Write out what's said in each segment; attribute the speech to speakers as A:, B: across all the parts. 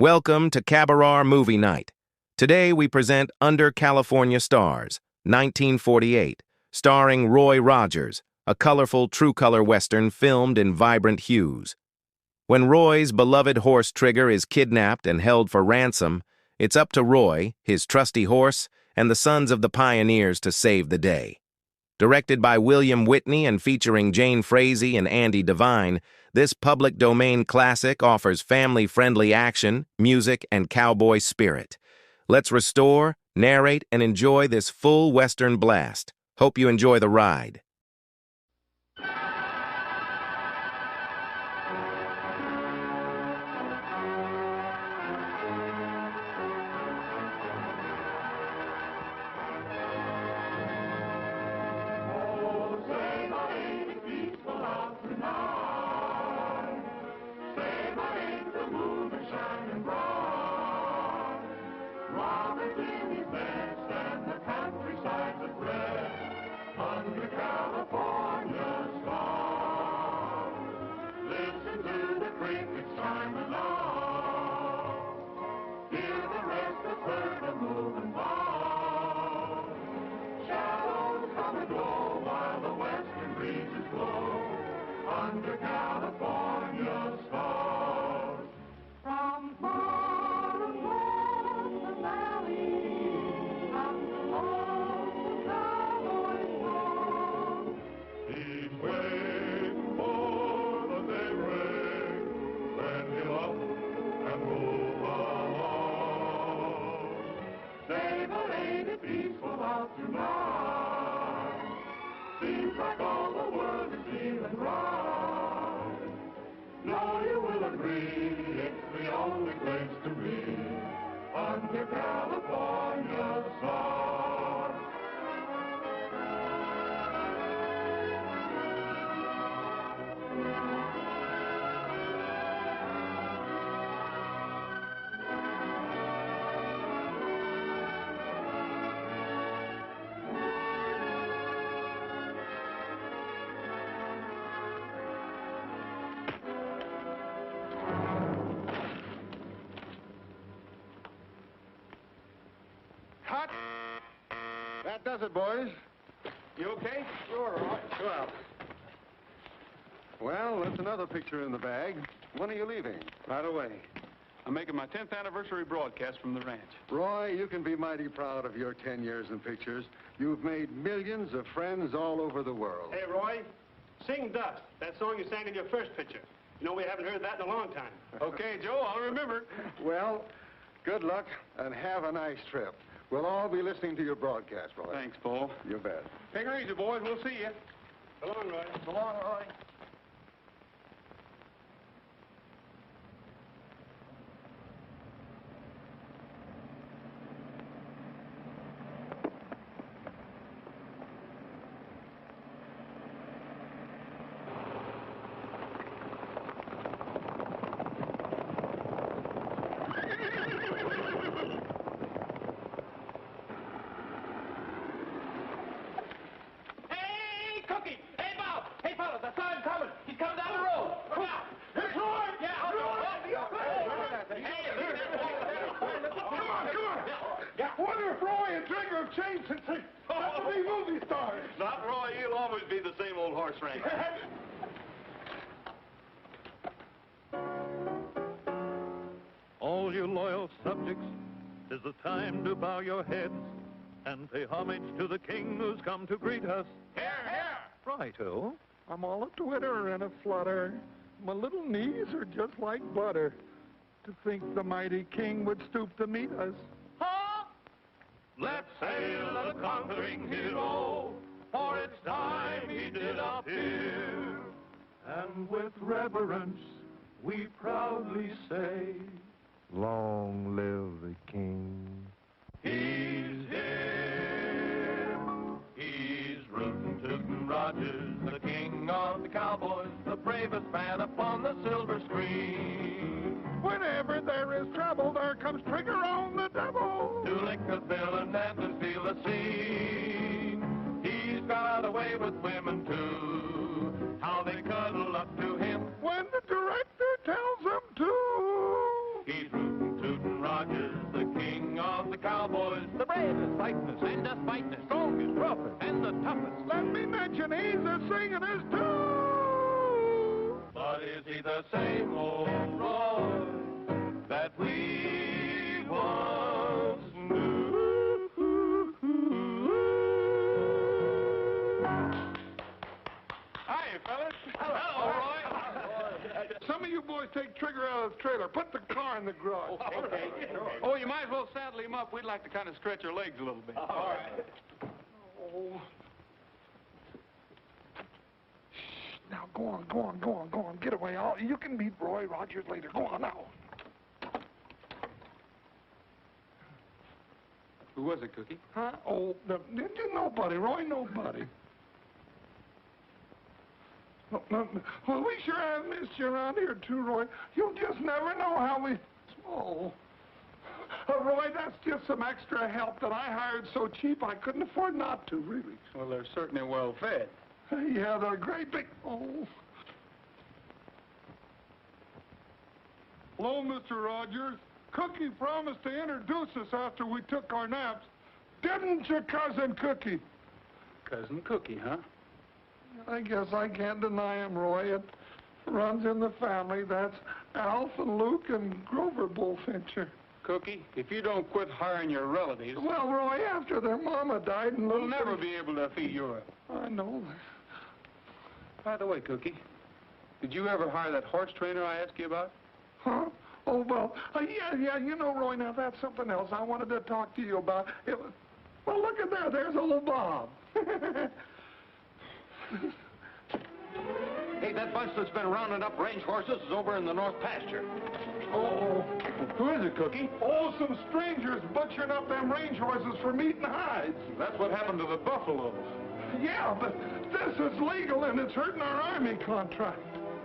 A: Welcome to Cabberar Movie Night. Today we present Under California Stars, 1948, starring Roy Rogers, a colorful Trucolor Western filmed in vibrant hues. When Roy's beloved horse Trigger is kidnapped and held for ransom, it's up to Roy, his trusty horse, and the sons of the pioneers to save the day. Directed by William Witney and featuring Jane Frazee and Andy Devine, this public domain classic offers family-friendly action, music, and cowboy spirit. Let's restore, narrate, and enjoy this full Western blast. Hope you enjoy the ride.
B: Under California stars, from far across the valley, comes the lonesome cowboy's song. He's waiting for the daybreak, then he'll up and move along. Save a lady peaceful out tonight. Seems like all the world is feeling right. No, you will agree, it's the only place to be, under California stars.
C: That does it, boys.
D: You okay? Sure, all right.
C: Well. Well, that's another picture in the bag. When are you leaving?
D: Right away. I'm making my 10th anniversary broadcast from the ranch.
C: Roy, you can be mighty proud of your 10 years in pictures. You've made millions of friends all over the world.
D: Hey, Roy, sing Dust, that song you sang in your first picture. You know, we haven't heard that in a long time. Okay, Joe, I'll remember.
C: Well, good luck and have a nice trip. We'll all be listening to your broadcast, Roy.
D: Thanks, Paul.
C: You bet.
D: Take her easy, boys. We'll see you. So long, Roy.
C: So long, Roy.
B: Changed since they got to be movie stars.
D: Not Roy, he'll always be the same old horse wrangler.
E: All you loyal subjects, 'tis the time to bow your heads and pay homage to the king who's come to greet us.
D: Here, here.
E: Righto.
B: I'm all a twitter and a flutter. My little knees are just like butter. To think the mighty king would stoop to meet us.
E: Let's hail the conquering hero, for it's time he did appear. And with reverence, we proudly say, long live the king. He's here. He's rootin' tootin' Rogers, the king of the cowboys, the bravest man upon the silver screen.
B: Whenever there is trouble, there comes Trigger on the double.
E: To lick a villain and to steal a scene. He's got away with women, too. How they cuddle up to him
B: when the director tells them to.
E: He's rootin' quietest, sightness, and the spightness, strongest, roughest, and the toughest.
B: Let me mention, he's the singingest too.
E: But is he the same old Roy that we once knew?
B: Hi, fellas. Hello, Roy. Some of you boys take Trigger out of the trailer. Put the car in the garage.
E: Okay.
B: Oh, you might as well saddle him up. We'd like to kind of stretch our legs a little bit.
E: All right.
B: Oh. Shh, now, go on. Get away. You can meet Roy Rogers later. Go on now.
D: Who was it, Cookie?
B: Huh? Oh, nobody, Roy, nobody. Well, we sure have missed you around here, too, Roy. You'll just never know how we... Oh. Roy, that's just some extra help that I hired so cheap I couldn't afford not to, really.
D: Well, they're certainly well fed.
B: Yeah, they're great big... Oh. Hello, Mr. Rogers. Cookie promised to introduce us after we took our naps. Didn't you, Cousin Cookie?
D: Cousin Cookie, huh?
B: I guess I can't deny him, Roy. It runs in the family. That's Alf and Luke and Grover Bullfincher.
D: Cookie, if you don't quit hiring your relatives,
B: Well, Roy, after their mama died and
D: we'll
B: Luke...
D: never be able to feed Europe.
B: I know.
D: By the way, Cookie, did you ever hire that horse trainer I asked you about?
B: Huh? Oh, well, yeah, you know, Roy, now that's something else I wanted to talk to you about. It was... Well, look at there. There's old Bob.
E: Hey, that bunch that's been rounding up range horses is over in the north pasture.
B: Oh,
D: Who is it, Cookie?
B: oh, some strangers butchering up them range horses for meat and hides.
D: That's what happened to the buffaloes.
B: Yeah, but this is legal and it's hurting our Army contract.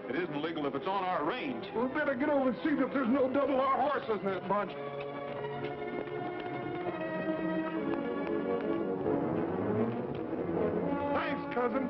D: It isn't legal if it's on our range.
B: We'll better get over and see that there's no double R horses in that bunch. Thanks, cousin.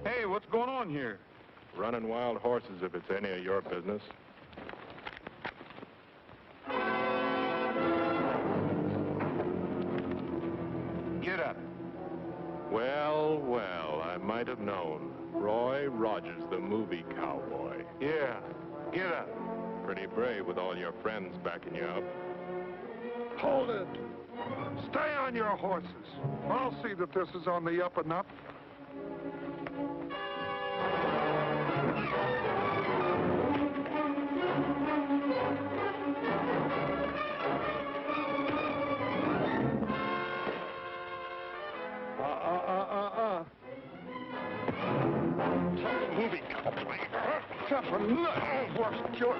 D: Hey, what's going on here?
F: Running wild horses if it's any of your business.
D: Get up.
F: Well, I might have known. Roy Rogers, the movie cowboy.
D: Yeah, get up.
F: Pretty brave with all your friends backing you up.
B: Hold it. Stay on your horses. I'll see that this is on the up and up.
F: Movie cowboy.
B: Tough enough, horse killer.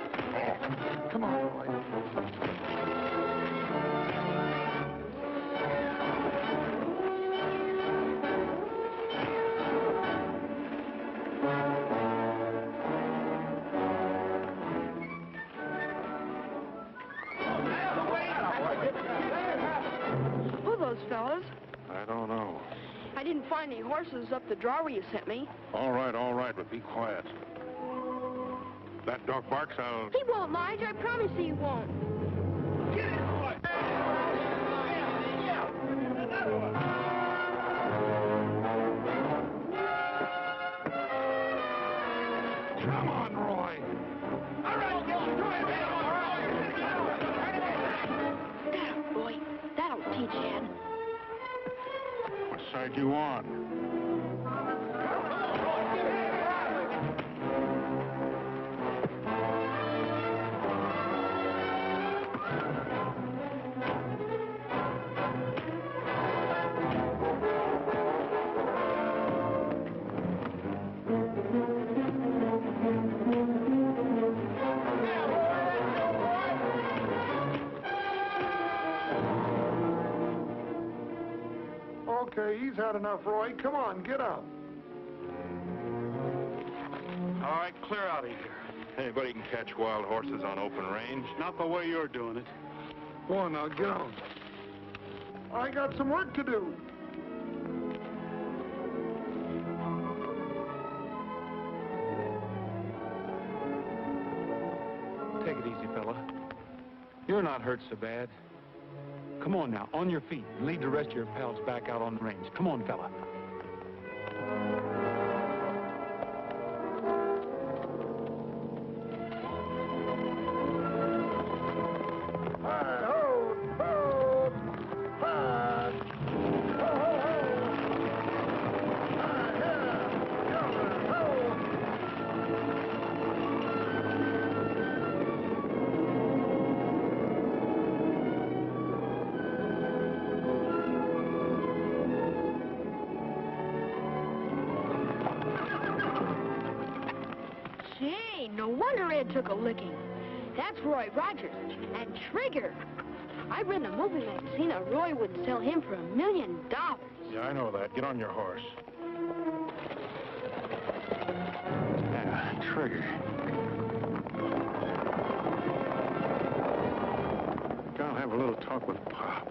B: Come on, Roy.
G: Who are those fellas?
F: I don't know.
G: I didn't find any horses up the draw where you sent me.
F: All right, but be quiet. That dog barks, I'll...
G: He won't, Lige. I promise he won't.
F: Come on, Roy.
G: All right, Damn, Roy. That'll teach Ed.
F: What side you on?
E: Okay, he's had enough, Roy. Come on, get up.
F: All right, clear out of here. Anybody can catch wild horses on open range.
D: Not the way you're doing it.
E: Go on now, get on. I got some work to do.
D: Take it easy, fella. You're not hurt so bad. Come on now, on your feet, and lead the rest of your pals back out on the range. Come on, fella.
E: Hi-ho, ho, hi, ho, ho, ho. Hi, yeah, yonder, ho.
G: Gee, no wonder Ed took a licking. That's Roy Rogers. And Trigger. I read in a movie magazine that Roy would sell him for $1 million.
F: Yeah, I know that. Get on your horse. Yeah, Trigger. I'll have a little talk with Pop.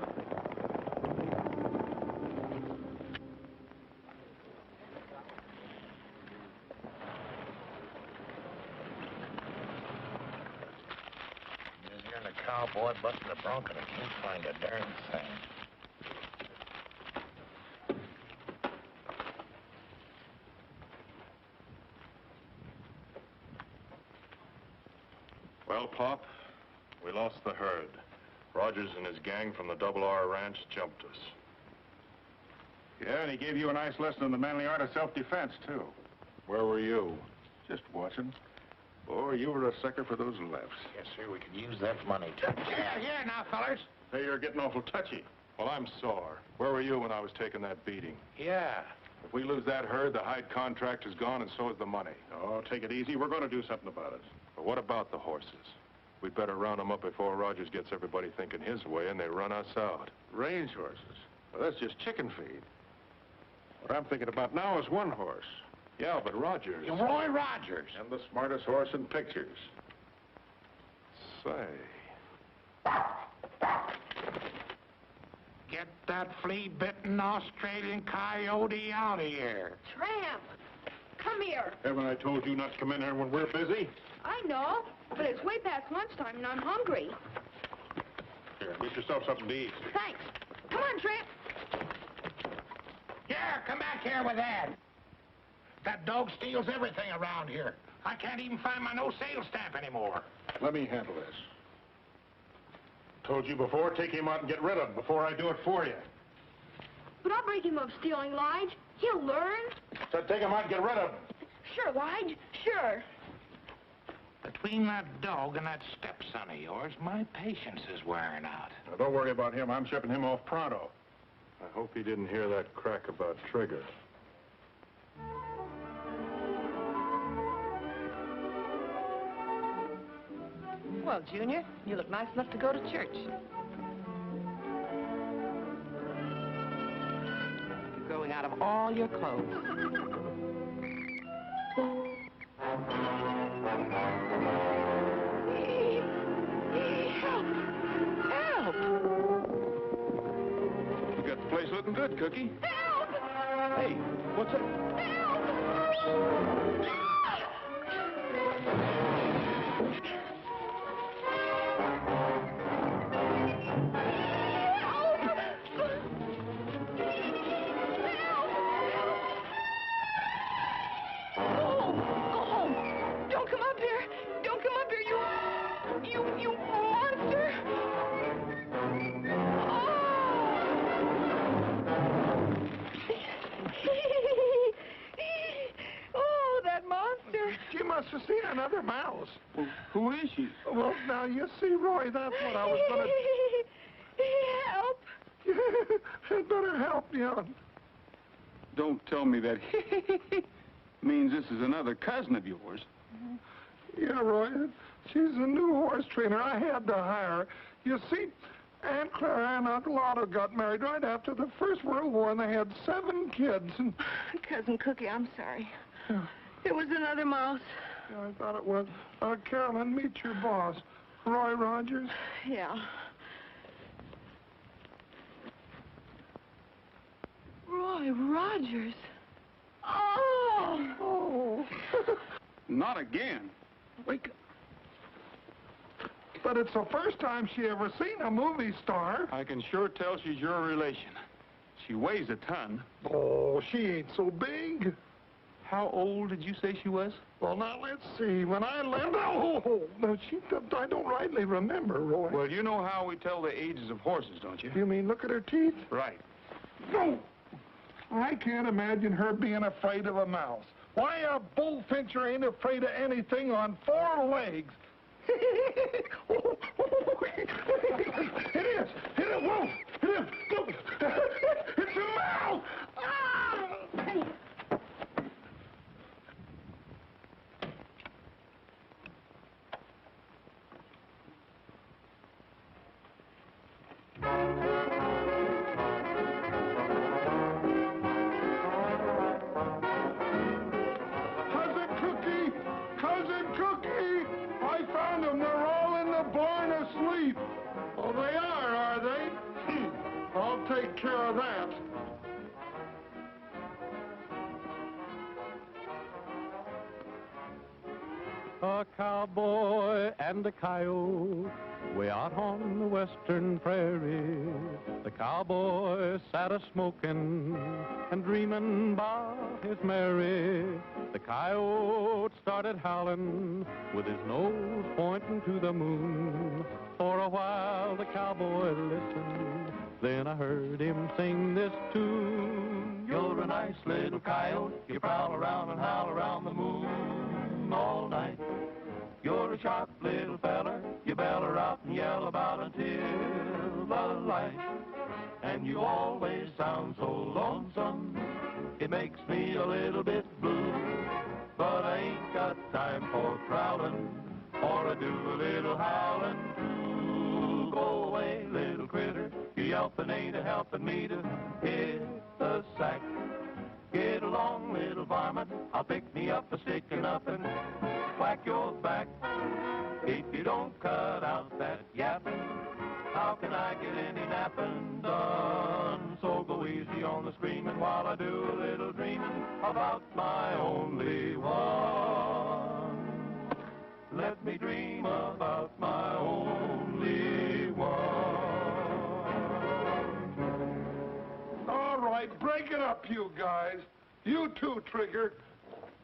H: Just hearing a cowboy busting a bronco, I can't find a darn thing.
F: Well, Pop, we lost the herd. Rogers and his gang from the Double R Ranch jumped us.
I: Yeah, and he gave you a nice lesson in the manly art of self-defense, too.
F: Where were you?
I: Just watching. Boy, you were a sucker for those lefts.
H: Yes, sir, we could use that money, too.
I: Yeah, now, fellers.
F: Hey, you're getting awful touchy. Well, I'm sore. Where were you when I was taking that beating?
H: Yeah.
F: If we lose that herd, the hide contract is gone, and so is the money.
I: Oh, take it easy. We're going to do something about it.
F: But what about the horses? We'd better round them up before Rogers gets everybody thinking his way and they run us out.
I: Range horses. Well, that's just chicken feed. What I'm thinking about now is one horse.
F: Yeah, but Rogers...
H: Roy Rogers.
I: And the smartest horse in pictures.
F: Say...
H: Get that flea-bitten Australian coyote out of here.
G: Tramp, come here.
I: Haven't I told you not to come in here when we're busy?
G: I know, but it's way past lunchtime and I'm hungry.
I: Here, get yourself something to eat.
G: Thanks. Come on, Tramp.
H: Yeah, come back here with that. That dog steals everything around here. I can't even find my no sales stamp anymore.
I: Let me handle this. Told you before, take him out and get rid of him before I do it for you.
G: But I'll break him of stealing, Lige. He'll learn.
I: So take him out and get rid of him.
G: Sure, Lige, sure.
H: Between that dog and that stepson of yours, my patience is wearing out.
I: Now, don't worry about him. I'm shipping him off pronto.
F: I hope he didn't hear that crack about Trigger.
J: Well, Junior, you look nice enough to go to church. You're growing out of all your clothes. Help!
I: You got the place looking good, Cookie.
G: Help!
I: Hey, what's it?
G: Help!
I: mouse.
D: Well, who is she?
I: Well, now, you see, Roy, that's what I was going
G: Help!
I: to... I'd better help you.
D: Don't tell me that means this is another cousin of yours.
I: Yeah, Roy, she's a new horse trainer. I had to hire her. You see, Aunt Clara and Uncle Otto got married right after the First World War, and they had 7 kids. And
J: Cousin Cookie, I'm sorry. It was another mouse.
I: yeah, I thought it was. Carolyn, meet your boss, Roy Rogers.
J: Yeah. Roy Rogers. Oh!
I: Oh.
D: Not again.
I: Wake up. But it's the first time she ever seen a movie star.
D: I can sure tell she's your relation. She weighs a ton.
I: Oh, she ain't so big.
D: How old did you say she was?
I: Well, now, let's see. When I left... Oh, no, I don't rightly remember, Roy.
D: Well, you know how we tell the ages of horses, don't you?
I: You mean look at her teeth?
D: Right.
I: No! I can't imagine her being afraid of a mouse. Why, a bullfincher ain't afraid of anything on 4 legs. It is! It is! Whoa! It is! It's a mouse! Ah! Cousin Cookie! I found them. They're all in the barn asleep. Oh, they are they? I'll take care of that.
E: A cowboy and a coyote way out on the western prairie. The cowboy sat a-smoking and dreaming about his Mary. The coyote started howling with his nose pointing to the moon. For a while the cowboy listened, then I heard him sing this tune. You're a nice little coyote, you prowl around and howl around the moon all night. You're a sharp little feller, you beller out and yell about until the light. And you always sound so lonesome, it makes me a little bit blue. But I ain't got time for prowling, or to do a little howling too. Go away, little critter, you yelping ain't a helping me to hit the sack. Get along, little varmint, I'll pick me up a stick and up and whack your back. If you don't cut out that yapping, how can I get any napping done? So go easy on the screaming while I do a little dreaming about my only one. Let me dream about my only one.
I: All right, break it up, you guys. You too, Trigger.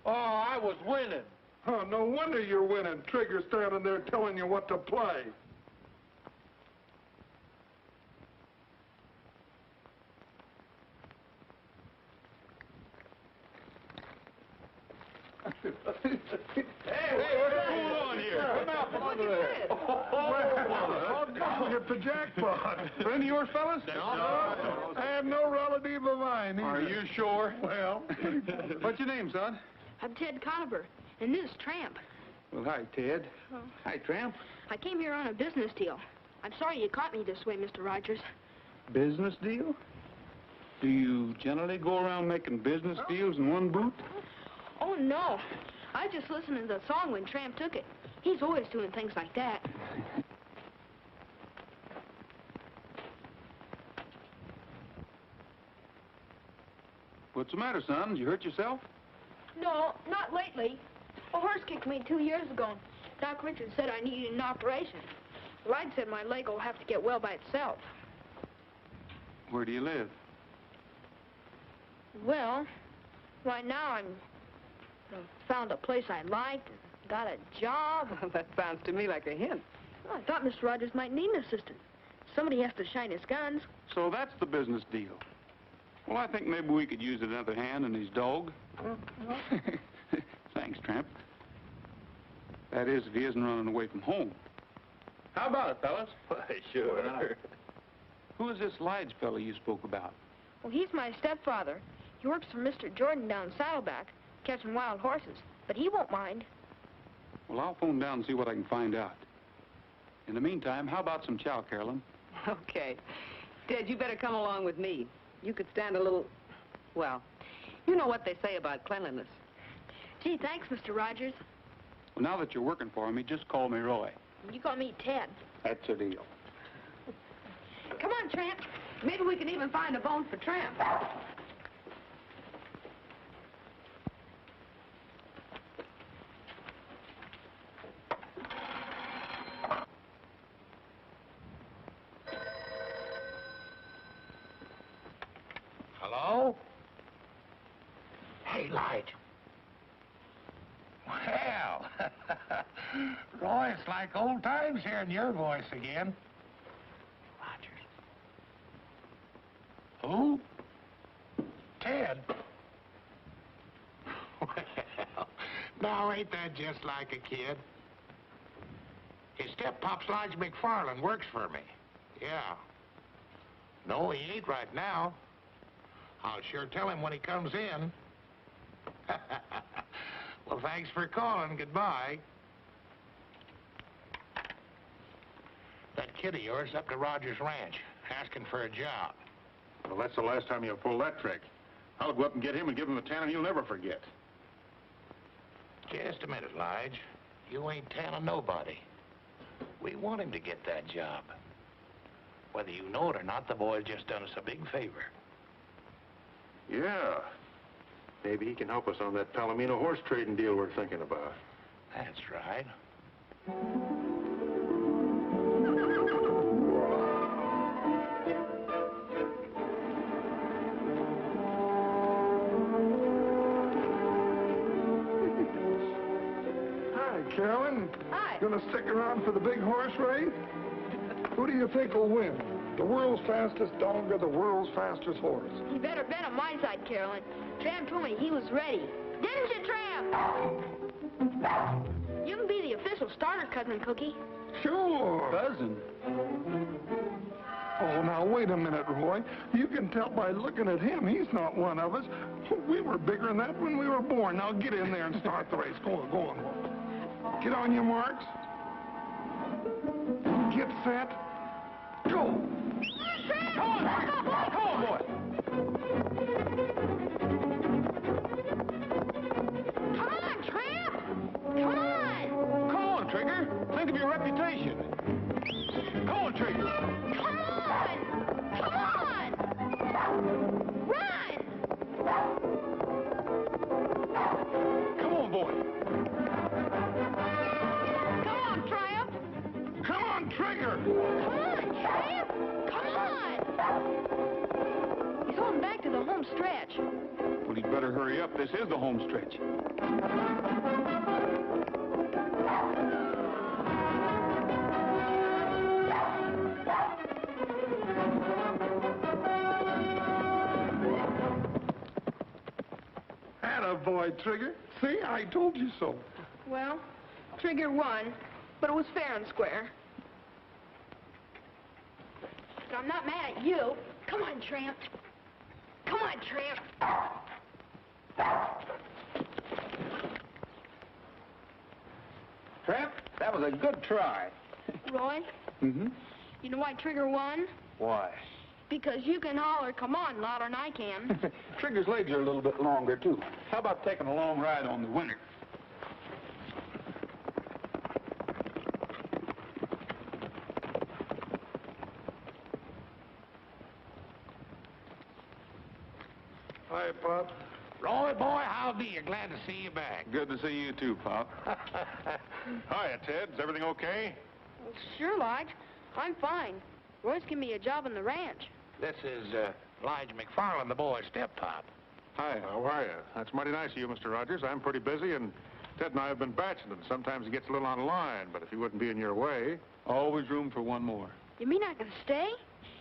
K: Oh, I was winning.
I: Oh, no wonder you're winning. Trigger standing there telling you what to play.
K: Hey, what's going on here? Come out from under there.
I: I'll get the jackpot.
K: Friend of yours, fellas?
I: I have no relative of mine either.
K: Are you sure?
I: Well,
K: What's your name, son?
G: I'm Ted Conover, and this is Tramp.
K: Well, hi, Ted.
G: Oh.
K: Hi, Tramp.
G: I came here on a business deal. I'm sorry you caught me this way, Mr. Rogers.
K: Business deal? Do you generally go around making business deals in one boot?
G: Oh, no. I just listened to the song when Tramp took it. He's always doing things like that.
K: What's the matter, son? Did you hurt yourself?
G: No, not lately. A horse kicked me 2 years ago. Doc Richards said I needed an operation. Ride said my leg will have to get well by itself.
K: Where do you live?
G: Well, right now I'm found a place I liked, got a job.
J: That sounds to me like a hint.
G: Well, I thought Mr. Rogers might need an assistant. Somebody has to shine his guns.
K: So that's the business deal. Well, I think maybe we could use another hand in his dog. Thanks, Tramp. That is, if he isn't running away from home.
D: How about it, fellas?
F: Sure.
K: Who is this Lige fella you spoke about?
G: Well, he's my stepfather. He works for Mr. Jordan down Saddleback, catching wild horses. But he won't mind.
K: Well, I'll phone down and see what I can find out. In the meantime, how about some chow, Carolyn?
J: Okay. Ted, you better come along with me. You could stand a little... Well, you know what they say about cleanliness.
G: Gee, thanks, Mr. Rogers.
K: Well, now that you're working for me, just call me Roy.
G: You call me Ted.
K: That's a deal.
J: Come on, Tramp. Maybe we can even find a bone for Tramp.
H: Hello? Hey, Lige. Well, Roy, it's like old times hearing your voice again. Rogers. Who? Ted. Well, now ain't that just like a kid? His step-pop's Lige McFarland works for me. Yeah. No, he ain't right now. I'll sure tell him when he comes in. Well, thanks for calling. Goodbye. That kid of yours up to Rogers Ranch, asking for a job.
F: Well, that's the last time you'll pull that trick. I'll go up and get him and give him the tannin he'll never forget.
H: Just a minute, Lige. You ain't telling nobody. We want him to get that job. Whether you know it or not, the boy's just done us a big favor.
F: Yeah. Maybe he can help us on that Palomino horse trading deal we're thinking about.
H: That's right.
I: Hi, Carolyn.
J: Hi.
I: Gonna stick around for the big horse race? Who do you think will win? The world's fastest dog or the world's fastest horse?
G: You better bet on my side, Carolyn. Tramp told me he was ready. Didn't you, Tramp? You can be the official starter, Cousin Cookie.
I: Sure.
K: Cousin?
I: Oh, now, wait a minute, Roy. You can tell by looking at him, he's not one of us. We were bigger than that when we were born. Now, get in there and start the race. Go on, go on. Get on your marks. Get set. Go.
H: Come on, boy.
G: Come on, Tramp! Come on!
D: Come on, Trigger. Think of your reputation. Come on, Trigger.
G: Come on! Come on! Run!
D: Come on, boy.
G: Come on, Tramp!
I: Come on, Trigger.
G: Come on, Tramp! Come on! He's going back to the home stretch.
K: Well, he'd better hurry up. This is the home stretch.
I: Attaboy, Trigger. See, I told you so.
G: Well, Trigger won, but it was fair and square. But I'm not mad at you. Come on, Tramp. Come on, Tramp.
K: Tramp, that was a good try.
G: Roy,
K: Mm-hmm.
G: you know why Trigger won?
K: Why?
G: Because you can holler, come on, louder than I can.
K: Trigger's legs are a little bit longer, too. How about taking a long ride on the winner?
I: Hi, Pop.
H: Roy, boy, howdy. You're glad to see you back.
K: Good to see you, too, Pop.
F: Hiya, Ted. Is everything okay?
G: Well, sure, Lige. I'm fine. Roy's giving me a job on the ranch.
H: This is Lige McFarland, the boy's step-pop.
F: Hi, how are you? That's mighty nice of you, Mr. Rogers. I'm pretty busy, and Ted and I have been bachelor. Sometimes he gets a little on the line, but if he wouldn't be in your way...
K: Always room for one more.
G: You mean I can stay?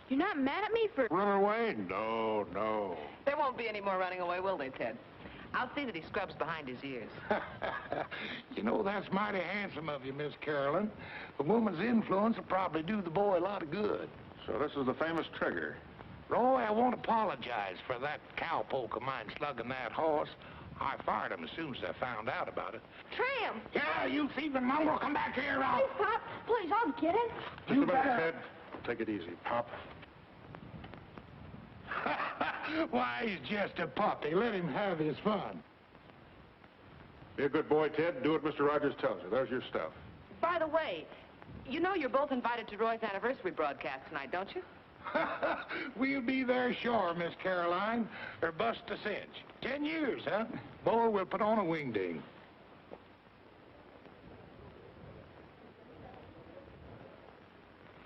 G: You're not mad at me for...
F: Run away? No, no.
J: There won't be any more running away, will they, Ted? I'll see that he scrubs behind his ears.
H: You know, that's mighty handsome of you, Miss Carolyn. A woman's influence will probably do the boy a lot of good.
F: So this is the famous Trigger.
H: Roy, I won't apologize for that cowpoke of mine slugging that horse. I fired him as soon as I found out about it.
G: Tram!
H: Yeah, you thieving mongrel, come back here.
G: Please, Pop. Please, I'll get him.
F: Just a minute, Ted. Take it easy, Pop.
H: Why, he's just a puppy. Let him have his fun.
F: Be a good boy, Ted. Do what Mr. Rogers tells you. There's your stuff.
J: By the way, you know you're both invited to Roy's anniversary broadcast tonight, don't you?
H: We'll be there sure, Miss Caroline. Or bust a cinch. 10 years, huh? Boy, we'll put on a wingding.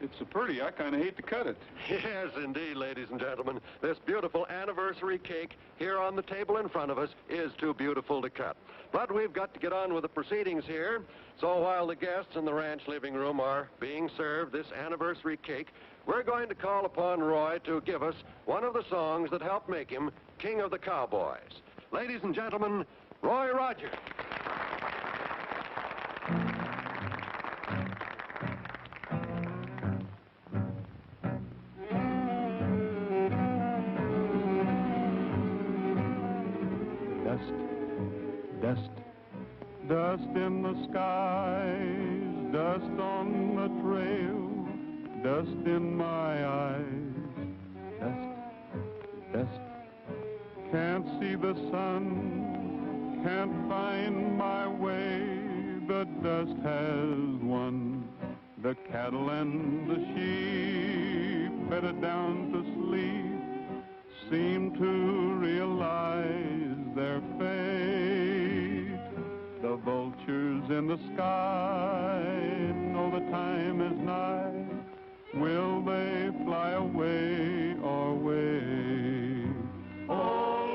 K: It's so pretty, I kind of hate to cut it.
L: Yes, indeed, ladies and gentlemen. This beautiful anniversary cake here on the table in front of us is too beautiful to cut. But we've got to get on with the proceedings here. So while the guests in the ranch living room are being served this anniversary cake, we're going to call upon Roy to give us one of the songs that helped make him King of the Cowboys. Ladies and gentlemen, Roy Rogers.
K: Dust, dust in the skies, dust on the trail, dust in my eyes. Dust, dust, can't see the sun, can't find my way. The dust has won, the cattle and the sheep, bedded down to sleep, seem to realize their fate. The vultures in the sky know the time is nigh. Will they fly away or wait? Oh,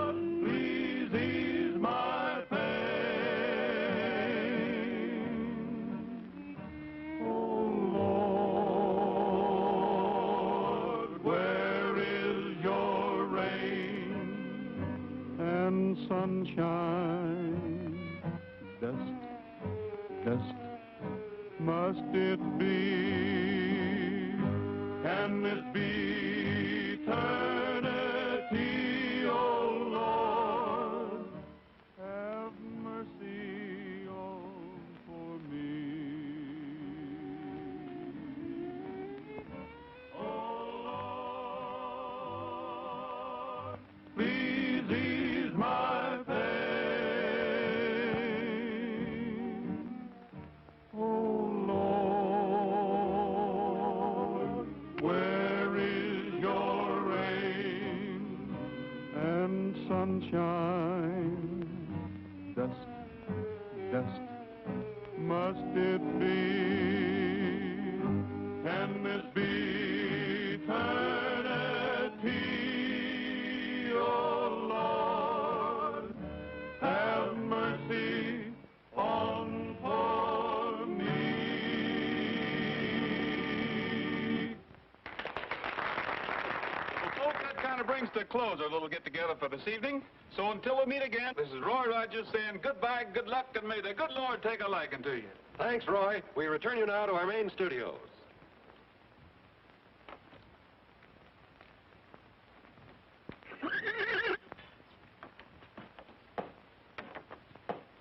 K: Lord, please ease my pain. Oh, Lord, where is your rain and sunshine? Dust, dust, must it be? Can this be eternity, oh Lord? Have mercy on for me. Oh Lord, please ease my pain. Oh Lord, where is your rain and sunshine? Dust, dust, must it be? Can this be eternity? Oh Lord, have mercy on for me.
D: Well, folks, that kind of brings to a close our little get-together for this evening. So until we meet again, this is Roy Rogers saying goodbye, good luck, and may the good Lord take a liking to you.
L: Thanks, Roy. We return you now to our main studios.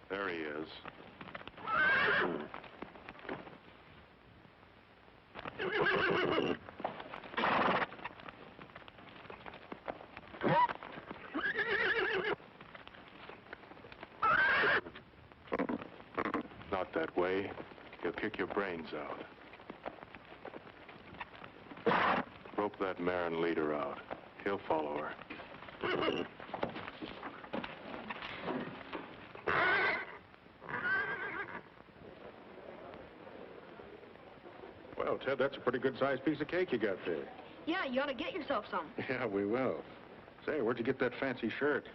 F: There he is. Not that way. He'll kick your brains out. Rope that mare and lead her out. He'll follow her. Well, Ted, that's a pretty good-sized piece of cake you got there.
G: Yeah, you ought to get yourself some.
F: Yeah, we will. Say, where'd you get that fancy shirt?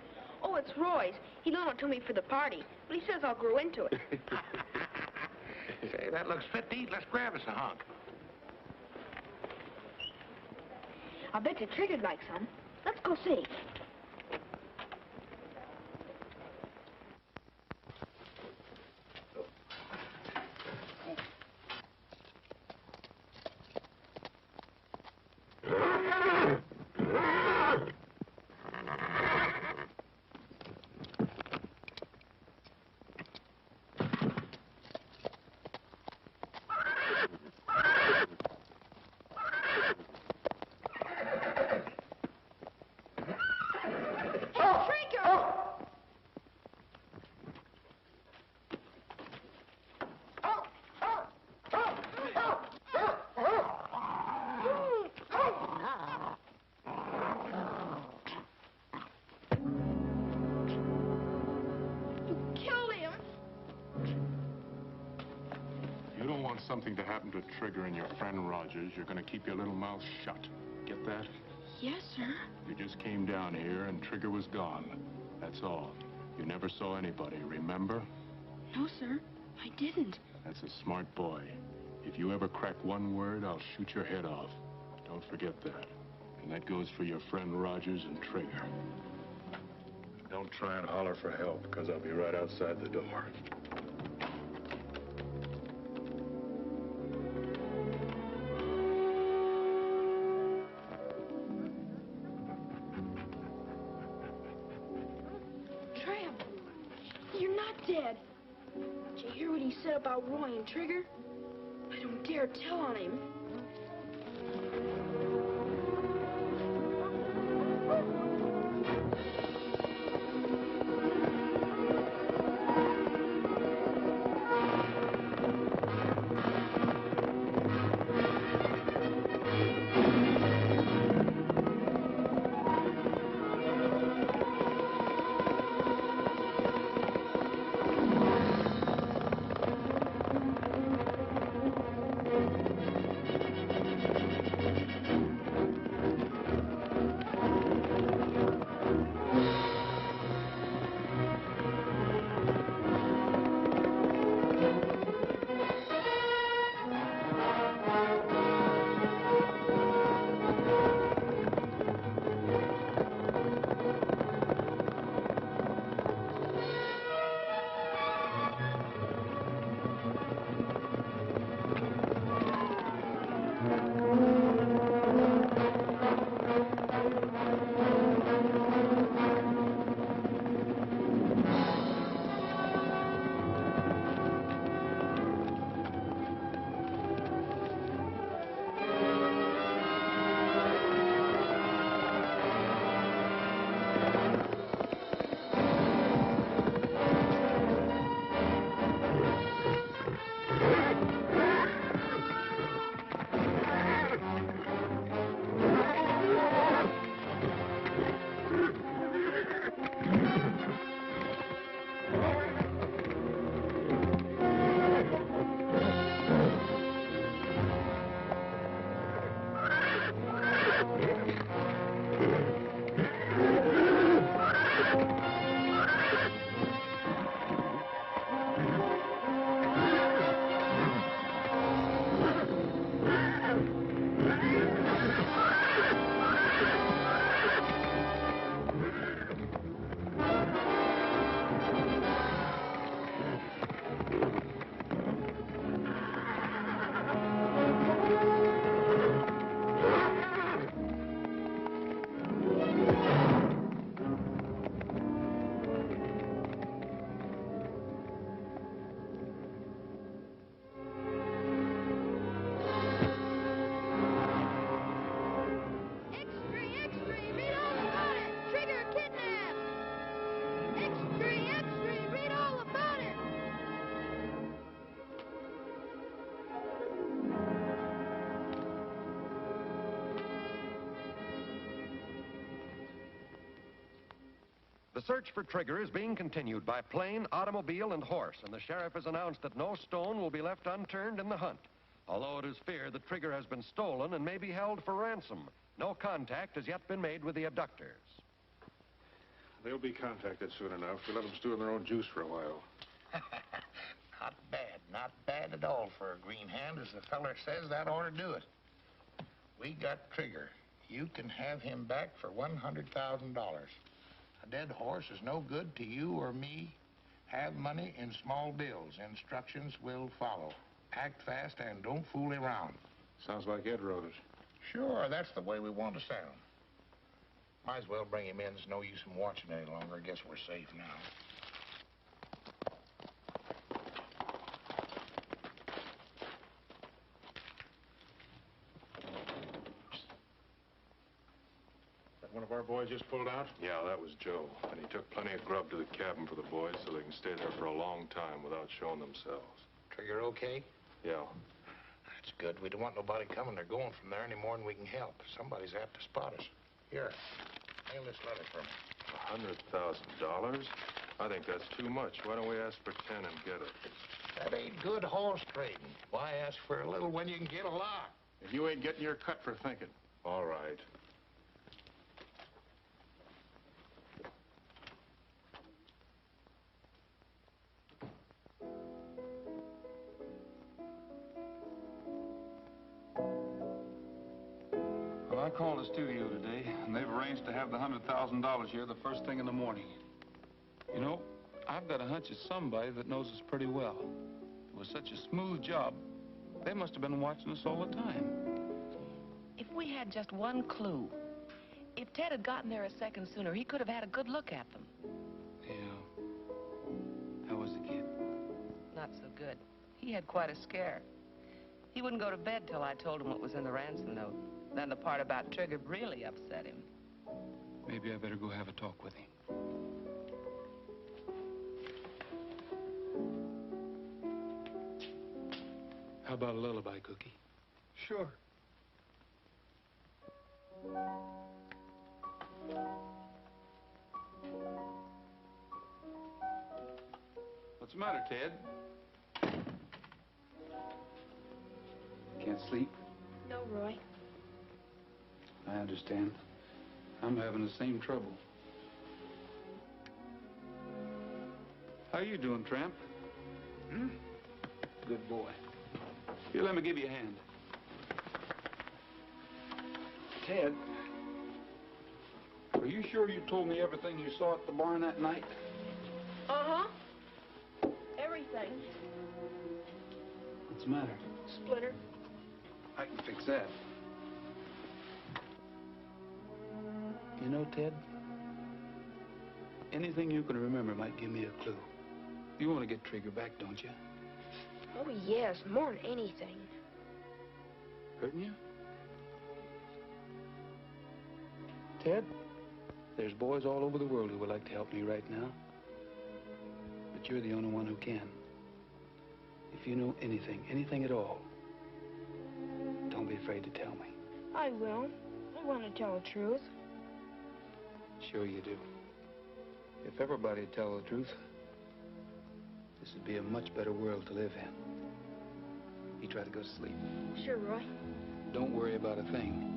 G: Oh, it's Roy's. He loaned it to me for the party, but he says I'll grow into it.
H: Say, that looks fit to eat. Let's grab us a hunk.
G: I bet you Trigger'd like some. Let's go see.
F: want something to happen to Trigger and your friend Rogers, you're going to keep your little mouth shut. Get that?
G: Yes, sir.
F: You just came down here and Trigger was gone. That's all. You never saw anybody, remember?
G: No, sir. I didn't.
F: That's a smart boy. If you ever crack one word, I'll shoot your head off. Don't forget that. And that goes for your friend Rogers and Trigger. Don't try and holler for help, because I'll be right outside the door.
G: Tramp, you're not dead. Did you hear what he said about Roy and Trigger? I don't dare tell on him.
L: The search for Trigger is being continued by plane, automobile, and horse, and the sheriff has announced that no stone will be left unturned in the hunt. Although it is feared that Trigger has been stolen and may be held for ransom, no contact has yet been made with the abductors.
F: They'll be contacted soon enough. We'll let them stew in their own juice for a while.
H: Not bad at all for a green hand. As the feller says, that ought to do it. We got Trigger. You can have him back for $100,000. A dead horse is no good to you or me. Have money in small bills. Instructions will follow. Act fast and don't fool around.
F: Sounds like Ed wrote it.
H: Sure, that's the way we want to sound. Might as well bring him in. There's no use in watching any longer. I guess we're safe now.
F: One of our boys just pulled out? Yeah, that was Joe. And he took plenty of grub to the cabin for the boys so they can stay there for a long time without showing themselves.
H: Trigger okay?
F: Yeah.
H: That's good. We don't want nobody coming or going from there any more than we can help. Somebody's apt to spot us. Here, mail this letter for me.
F: $100,000? I think that's too much. Why don't we ask for 10 and get it?
H: That ain't good horse trading. Why ask for a little when you can get a lot?
F: And you ain't getting your cut for thinking. All right.
K: Well, I called the studio today, and they've arranged to have the $100,000 here the first thing in the morning. You know, I've got a hunch it's somebody that knows us pretty well. It was such a smooth job. They must have been watching us all the time.
J: If we had just one clue, if Ted had gotten there a second sooner, he could have had a good look at them.
K: Yeah. How was the kid?
J: Not so good. He had quite a scare. He wouldn't go to bed till I told him what was in the ransom note. Then the part about Trigger really upset him.
K: Maybe I better go have a talk with him. How about a lullaby, Cookie?
I: Sure.
K: What's the matter, Ted? Can't sleep?
G: No, Roy.
K: I understand. I'm having the same trouble. How you doing, Tramp? Hmm? Good boy. Here, let me give you a hand. Ted, are you sure you told me everything you saw at the barn that night?
G: Uh-huh. Everything.
K: What's the matter?
G: Splitter.
K: I can fix that. You know, Ted, anything you can remember might give me a clue. You want to get Trigger back, don't you?
G: Oh, yes, more than anything.
K: Hurting you? Ted, there's boys all over the world who would like to help me right now. But you're the only one who can. If you know anything at all, don't be afraid to tell me.
G: I will. I want to tell the truth.
K: Sure you do. If everybody would tell the truth, this would be a much better world to live in. You try to go to sleep.
G: Sure, Roy.
K: Don't worry about a thing.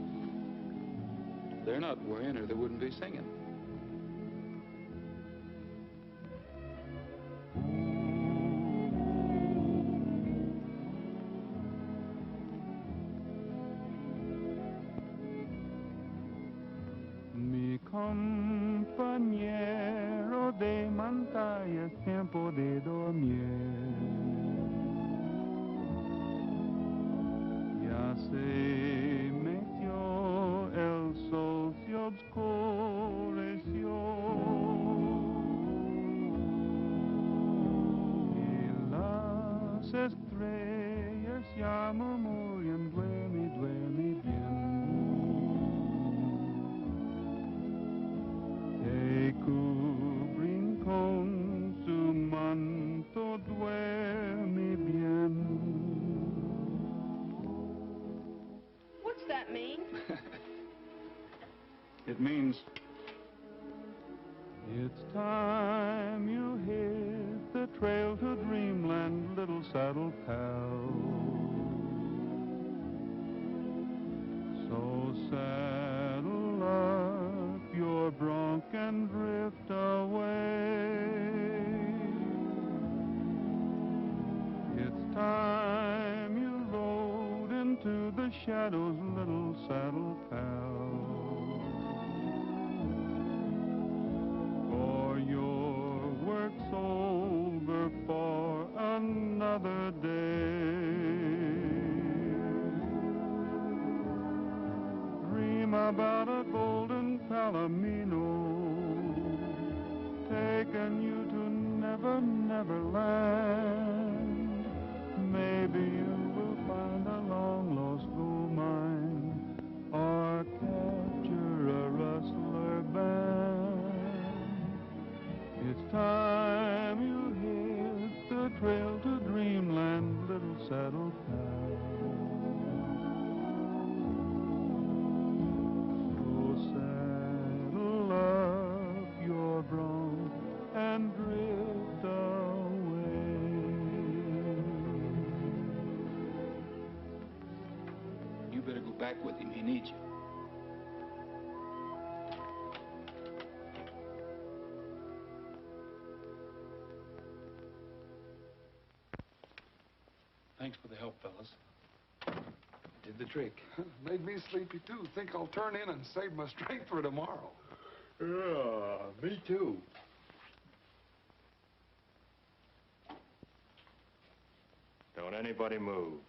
K: They're not worrying or they wouldn't be singing.
E: Mi compañero de montaña, es tiempo de dormir. Ya se metió el sol, se oscureció. Y las estrellas ya murmuran, duerme, duerme bien. Te cubren con su manto, duerme bien.
G: What's that mean?
K: It means
E: It's time you hit the trail to dreamland, little saddle pal. So saddle up your bronc and drift away. It's time you rode into the shadows, little saddle pal. For your work's over for another day. Dream about a golden palomino, taking you to never, never land. Maybe you will find a long lost gold mine or capture a rustler band. It's time you hit the trail to dreamland, little saddle pal. So saddle up your bronc and drift away.
K: back with him. He needs you. Thanks for the help, fellas. Did the trick.
I: Made me sleepy, too. Think I'll turn in and save my strength for tomorrow.
F: Yeah, me too. Don't anybody move.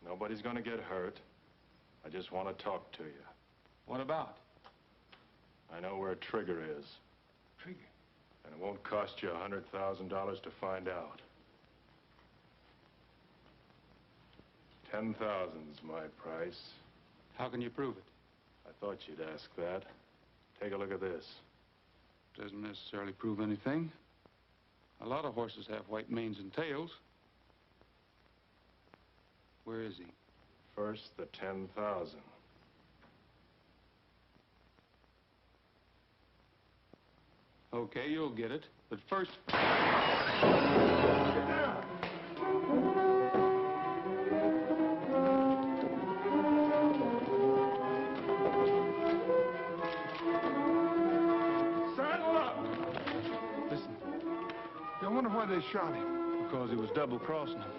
F: Nobody's gonna get hurt. I just want to talk to you.
K: What about?
F: I know where Trigger is.
K: Trigger?
F: And it won't cost you $100,000 to find out. 10,000's my price.
K: How can you prove it?
F: I thought you'd ask that. Take a look at this.
K: Doesn't necessarily prove anything. A lot of horses have white manes and tails. Where is he?
F: First, the 10,000.
K: Okay, you'll get it. But first...
I: Saddle up!
K: Listen,
I: I wonder why they shot him.
K: because he was double-crossing him.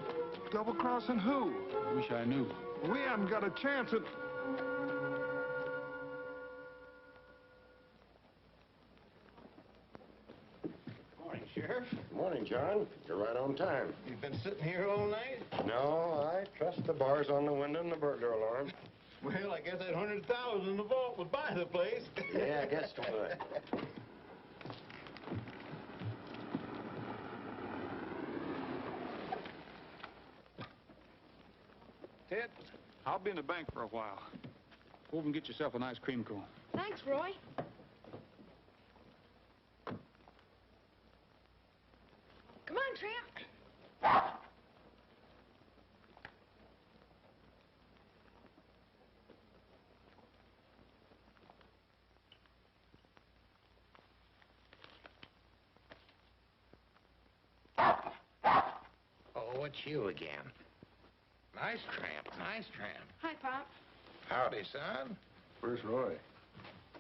I: Double-crossing who?
K: I wish I knew.
I: We haven't got a chance at...
H: Morning, Sheriff. Morning, John. You're right on time.
M: You've been sitting here all night?
H: No, I trust the bars on the window and the burglar alarm.
M: Well, I guess that 100,000 in the vault would buy the place.
H: Yeah, I guess so.
K: Ted, I'll be in the bank for a while. Go over and get yourself an ice cream cone.
G: Thanks, Roy. Come on, Tramp.
H: Oh, it's you again. Nice tramp, nice tramp.
G: Hi, Pop.
H: Howdy, son.
F: Where's Roy?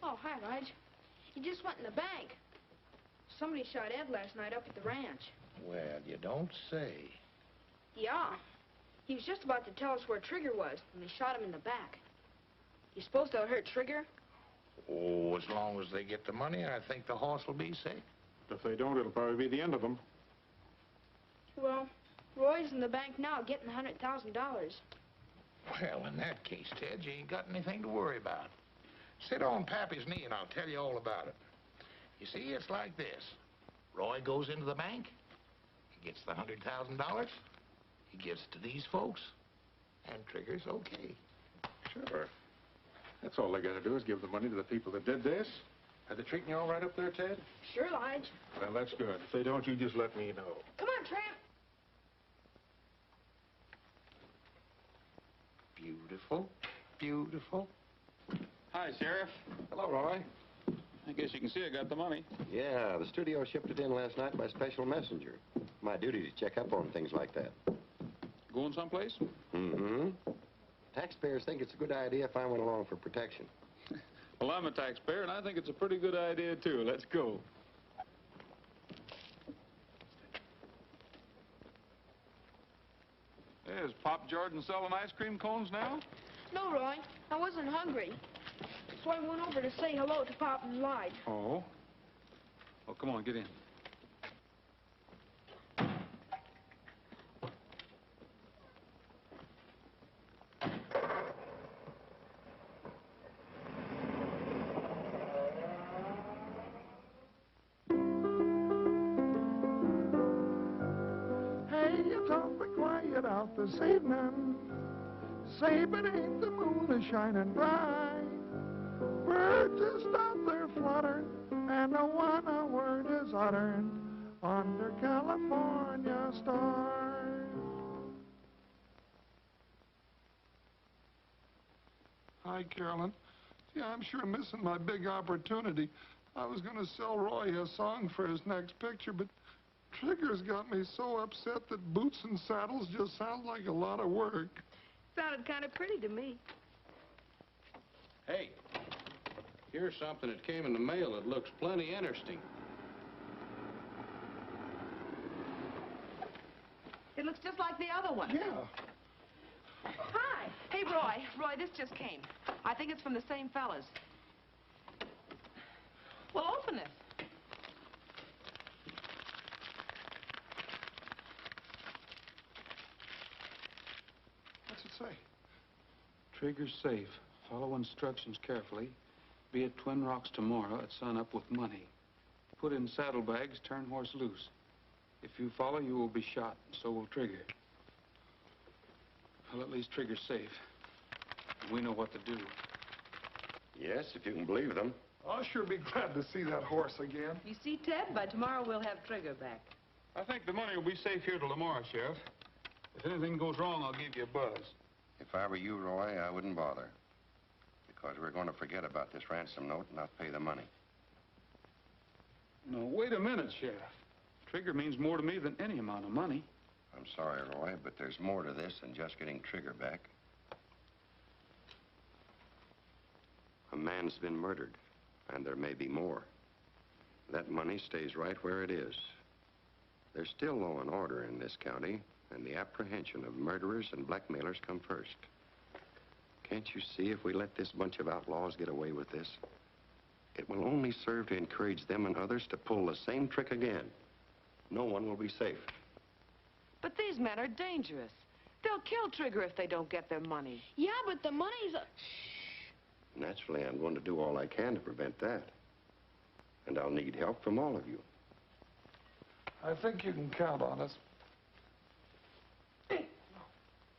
G: Oh, hi, Raj. He just went in the bank. Somebody shot Ed last night up at the ranch.
H: Well, you don't say.
G: Yeah. He was just about to tell us where Trigger was when they shot him in the back. You suppose they'll hurt Trigger?
H: Oh, as long as they get the money, I think the horse will be safe.
F: If they don't, it'll probably be the end of them.
G: Well, Roy's in the bank now getting $100,000.
H: Well, in that case, Ted, you ain't got anything to worry about. Sit on Pappy's knee and I'll tell you all about it. You see, it's like this. Roy goes into the bank. He gets the $100,000. He gives it to these folks. And Trigger's okay.
F: Sure. That's all they gotta do is give the money to the people that did this. Are they treating you all right up there, Ted?
G: Sure, Lige.
F: Well, that's good. If they don't, you just let me know.
G: Come on, Tramp.
H: Beautiful. Beautiful.
K: Hi, Sheriff.
H: Hello, Roy.
K: I guess you can see I got the money.
L: Yeah, the studio shipped it in last night by special messenger. My duty to check up on things like that.
K: Going someplace?
L: Mm-hmm. Taxpayers think it's a good idea if I went along for protection.
K: Well, I'm a taxpayer, and I think it's a pretty good idea, too. Let's go. Hey, is Pop Jordan selling ice cream cones now?
G: No, Roy. I wasn't hungry. So I went over to say hello to Pop and Lige.
K: Oh? Well, come on, get in.
I: Hey, you don't be quiet out this evening. Say, but ain't the moon a-shining bright? Birds just out there fluttering, and no one a word is uttering under California stars. Hi, Carolyn. Yeah, I'm sure missing my big opportunity. I was going to sell Roy a song for his next picture, but Trigger's got me so upset that boots and saddles just sound like a lot of work.
J: Sounded kind of pretty to me.
K: Hey, here's something that came in the mail that looks plenty interesting.
J: It looks just like the other one.
I: Yeah.
J: Hi. Hey, Roy. Roy, this just came. I think it's from the same fellas. Well, open it.
I: What's it say?
K: Trigger's safe. Follow instructions carefully. Be at Twin Rocks tomorrow at sunup with money. Put in saddlebags, turn horse loose. If you follow, you will be shot, and so will Trigger. Well, at least Trigger's safe. We know what to do.
L: Yes, if you can believe them.
I: I'll sure be glad to see that horse again.
J: You see, Ted, by tomorrow we'll have Trigger back.
K: I think the money will be safe here till tomorrow, Sheriff. If anything goes wrong, I'll give you a buzz.
L: If I were you, Roy, I wouldn't bother. Because we're going to forget about this ransom note and not pay the money.
K: No, wait a minute, Sheriff. Trigger means more to me than any amount of money.
L: I'm sorry, Roy, but there's more to this than just getting Trigger back. A man's been murdered, and there may be more. That money stays right where it is. There's still law and order in this county, and the apprehension of murderers and blackmailers come first. Can't you see if we let this bunch of outlaws get away with this, it will only serve to encourage them and others to pull the same trick again. No one will be safe.
J: But these men are dangerous. They'll kill Trigger if they don't get their money.
G: Yeah, but the money's...
L: Naturally, I'm going to do all I can to prevent that. And I'll need help from all of you.
I: I think you can count on us.